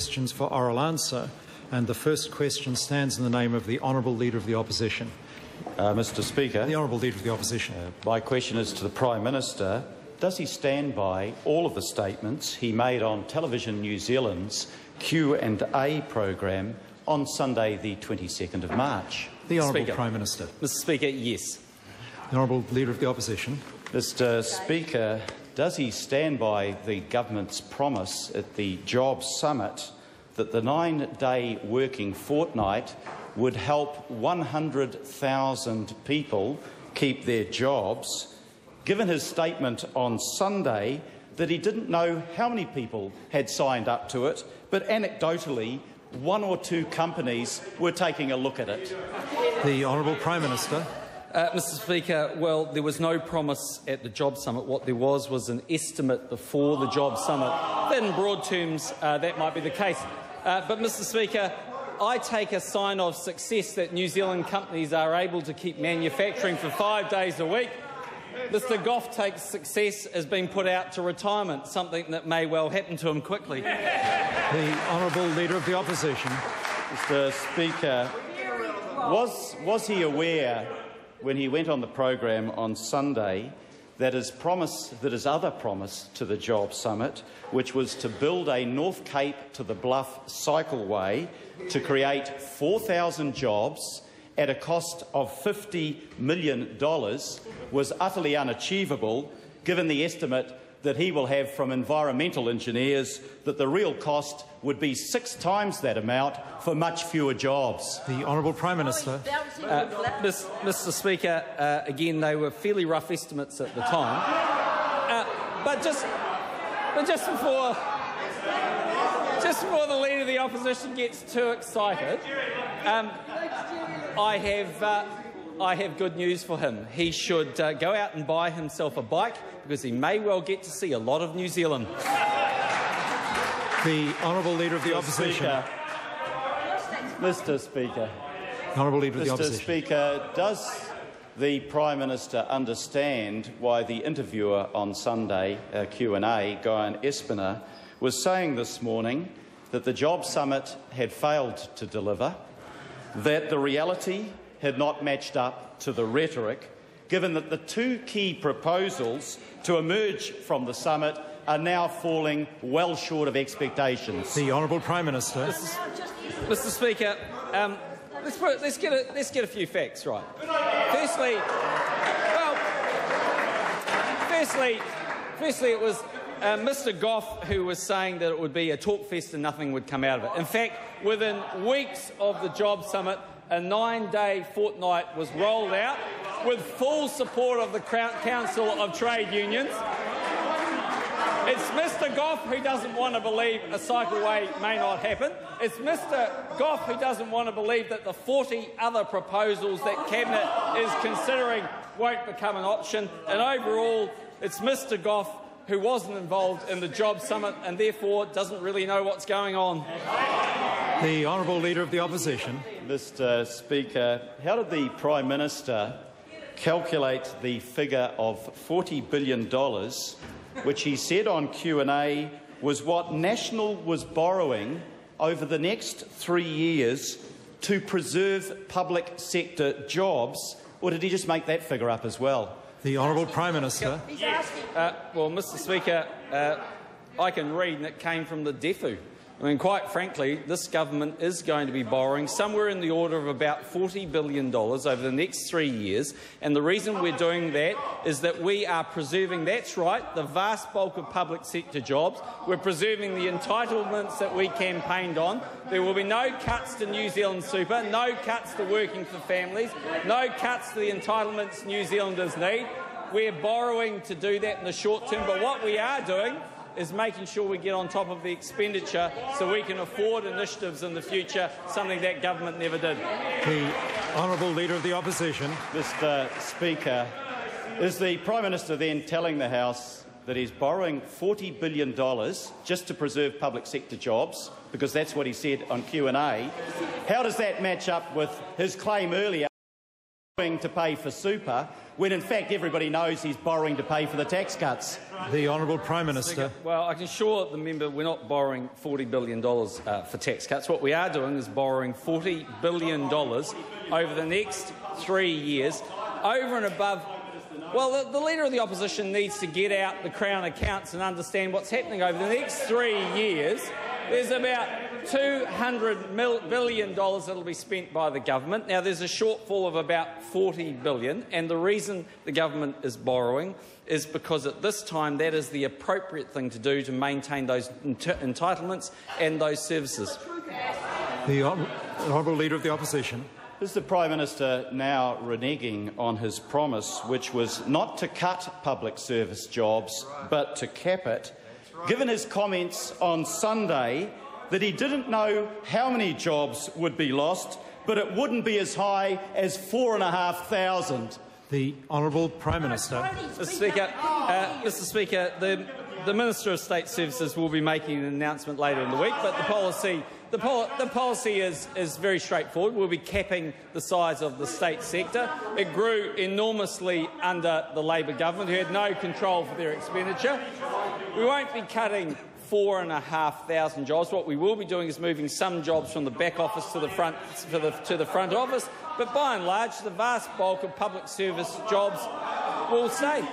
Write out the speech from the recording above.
Questions for oral answer, and the first question stands in the name of the Honourable Leader of the Opposition. Mr. Speaker, the Honourable Leader of the Opposition. My question is to the Prime Minister. Does he stand by all of the statements he made on Television New Zealand's Q&A program on Sunday the 22nd of March? The Honourable Prime Minister. Mr. Speaker, yes. The Honourable Leader of the Opposition. Mr. Speaker, does he stand by the government's promise at the Jobs Summit that the 9-day working fortnight would help 100,000 people keep their jobs, given his statement on Sunday that he didn't know how many people had signed up to it, but anecdotally, one or two companies were taking a look at it? The Honourable Prime Minister. Mr. Speaker, well, there was no promise at the Job Summit. What there was an estimate before the Job Summit that in broad terms that might be the case. But, Mr. Speaker, I take a sign of success that New Zealand companies are able to keep manufacturing for 5 days a week. Mr. Goff takes success as being put out to retirement, something that may well happen to him quickly. The Honourable Leader of the Opposition. Mr. Speaker, was he aware when he went on the program on Sunday that his other promise to the Job Summit, which was to build a North Cape to the Bluff cycleway to create 4,000 jobs at a cost of $50 million, was utterly unachievable, given the estimate that he will have from environmental engineers that the real cost would be 6 times that amount for much fewer jobs? The Honourable Prime Minister. Mr. Speaker, again, they were fairly rough estimates at the time. But just before the Leader of the Opposition gets too excited, I have good news for him. He should go out and buy himself a bike, because he may well get to see a lot of New Zealand. The Honourable Leader of the Opposition. Mr. Speaker. The Honourable Leader of the Opposition. Mr. Speaker, does the Prime Minister understand why the interviewer on Sunday, Q&A, Guyan Espiner, was saying this morning that the Job Summit had failed to deliver, that the reality had not matched up to the rhetoric, given that the 2 key proposals to emerge from the summit are now falling well short of expectations? The Honourable Prime Minister. Mr. Speaker, let's get a few facts right. Firstly, it was Mr. Goff who was saying that it would be a talk fest and nothing would come out of it. In fact, within weeks of the Job Summit, a 9-day fortnight was rolled out with full support of the Council of Trade Unions. It's Mr. Goff who doesn't want to believe a cycleway may not happen. It's Mr. Goff who doesn't want to believe that the 40 other proposals that Cabinet is considering won't become an option. And overall, it's Mr. Goff who wasn't involved in the Job Summit and therefore doesn't really know what's going on. The Honourable Leader of the Opposition. Mr. Speaker, how did the Prime Minister calculate the figure of $40 billion, which he said on Q&A was what National was borrowing over the next 3 years to preserve public sector jobs, or did he just make that figure up as well? The Honourable Prime Minister. Well, Mr. Speaker, I can read, and it came from the DEFU. I mean, quite frankly, this government is going to be borrowing somewhere in the order of about $40 billion over the next 3 years, and the reason we're doing that is that we are preserving, that's right, the vast bulk of public sector jobs. We're preserving the entitlements that we campaigned on. There will be no cuts to New Zealand super, no cuts to working for families, no cuts to the entitlements New Zealanders need. We're borrowing to do that in the short term, but what we are doing is making sure we get on top of the expenditure so we can afford initiatives in the future, something that government never did. The Honourable Leader of the Opposition. Mr. Speaker, is the Prime Minister then telling the House that he's borrowing $40 billion just to preserve public sector jobs, because that's what he said on Q&A? How does that match up with his claim earlier to pay for super, when in fact everybody knows he's borrowing to pay for the tax cuts? The Honourable Prime Minister. Well, I can assure the member we're not borrowing $40 billion for tax cuts. What we are doing is borrowing $40 billion over the next 3 years, over and above. Well, the Leader of the Opposition needs to get out the Crown accounts and understand what's happening over the next 3 years. There's about $200 billion that will be spent by the government. Now, there's a shortfall of about $40 billion, and the reason the government is borrowing is because at this time that is the appropriate thing to do to maintain those entitlements and those services. The Honourable Leader of the Opposition. Is the Prime Minister now reneging on his promise, which was not to cut public service jobs but to cap it, given his comments on Sunday that he didn't know how many jobs would be lost, but it wouldn't be as high as 4,500? The Honourable Prime Minister. Mr. Speaker, the Minister of State Services will be making an announcement later in the week, but the policy is very straightforward. We'll be capping the size of the state sector. It grew enormously under the Labor government, who had no control for their expenditure. We won't be cutting 4,500 jobs. What we will be doing is moving some jobs from the back office to the front office. But by and large, the vast bulk of public service jobs will stay.